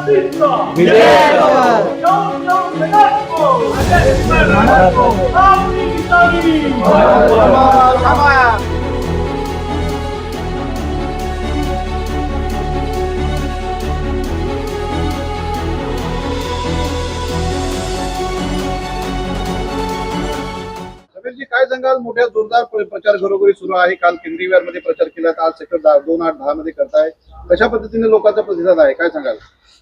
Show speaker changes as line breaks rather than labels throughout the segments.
काय सांगाल? मोठ्या जोरदार प्रचार घरोघरी सुरू आहे. काल केंद्रीय मध्ये प्रचार केला, आज सेक्टर 2, 8, 10 मध्ये करताय. कशा पद्धतीने लोकांचा प्रतिसाद आहे, काय सांगाल?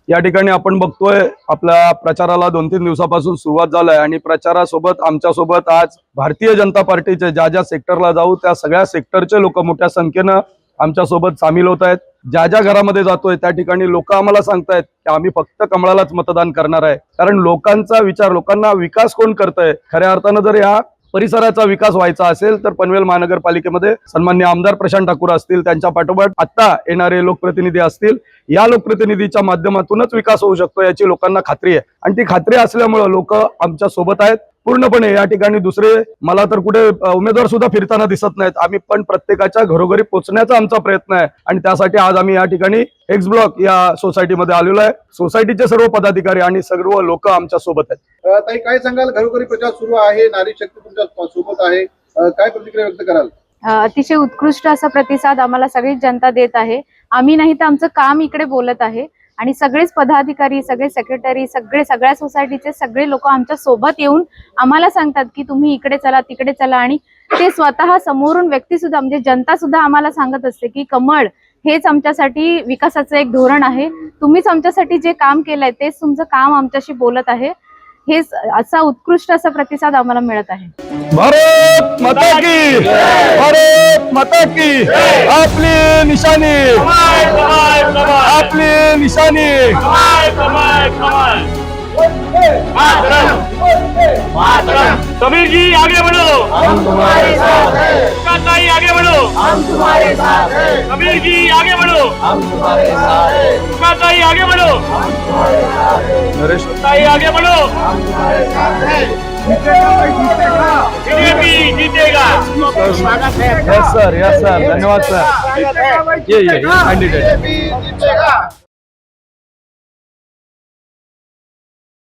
या ठिकाणी आपण बघतोय आपल्या प्रचाराला 2-3 दिवसापासून सुरुवात झालाय आणि प्रचारासोबत आमच्यासोबत आज भारतीय जनता पार्टीचे ज्या सेक्टरला जाऊ त्या सगळ्या सेक्टरचे लोक मोठ्या संख्येनं आमच्यासोबत सामील होत आहेत. ज्या घरामध्ये जातोय त्या ठिकाणी लोक आम्हाला सांगतायत की आम्ही फक्त कमळालाच मतदान करणार आहे. कारण लोकांचा विचार, लोकांना विकास कोण करतंय, खऱ्या अर्थानं जर या परिसराचा विकास व्हायचा असेल तर पनवेल महानगरपालिकेमध्ये सन्माननीय आमदार प्रशांत ठाकूर असतील, त्यांच्या पाठोपाठ आता येणारे लोकप्रतिनिधी असतील, या लोकप्रतिनिधीच्या माध्यमातूनच विकास होऊ शकतो याची लोकांना खात्री आहे. आणि ती खात्री असल्यामुळे लोक आमच्या सोबत आहेत पूर्णपणे. या ठिकाणी दुसरे मला तर कुठे उमेदवार सुद्धा फिरताना दिसत नाहीत. आम्ही पण प्रत्येकाच्या घरोघरी पोहोचण्याचा आमचा प्रयत्न आहे आणि त्यासाठी आज आम्ही या ठिकाणी एक्स ब्लॉक या सोसायटीमध्ये आलेलो आहे. सोसायटीचे सर्व पदाधिकारी आणि सर्व लोक आमच्या सोबत आहेत.
ताई, काय सांगाल? घरोघरी प्रचार सुरू आहे, नारी शक्ती तुमच्या सोबत आहे, काय प्रतिक्रिया व्यक्त कराल?
अतिशय उत्कृष्ट असा प्रतिसाद आम्हाला सगळी जनता देत आहे. आम्ही नाही तर आमचं काम इकडे बोलत आहे आणि सगळेच पदाधिकारी, सगळे सेक्रेटरी, सगळ्या सोसायटीचे सगळे लोक आमच्या सोबत येऊन आम्हाला सांगतात की तुम्ही इकडे चला, तिकडे चला. आणि ते स्वतः समोरून व्यक्ती सुद्धा म्हणजे जनता सुद्धा आम्हाला सांगत असते की कमळ हेच आमच्यासाठी विकासाचं एक धोरण आहे. तुम्हीच आमच्यासाठी जे काम केलंय तेच तुमचं काम आमच्याशी बोलत आहे. हेच असा उत्कृष्ट असा प्रतिसाद आम्हाला मिळत आहे.
भारत माता की, भारत माता की. आपली निशाणी, आपली निशानी.
कबीर जी आगे बढ़ो, हम तुम्हारे साथ हैं। ताई आगे बढ़ो, हम तुम्हारे साथ हैं। कबीर जी आगे बढ़ो, हम तुम्हारे साथ हैं। ताई आगे बढ़ो, हम तुम्हारे साथ हैं।
नरेश
ताई आगे बढ़ो,
हम तुम्हारे साथ हैं।
बीजेपी जीतेगा।
यस सर, धन्यवाद सर. ये कैंडिडेट
बीजेपी जीतेगा।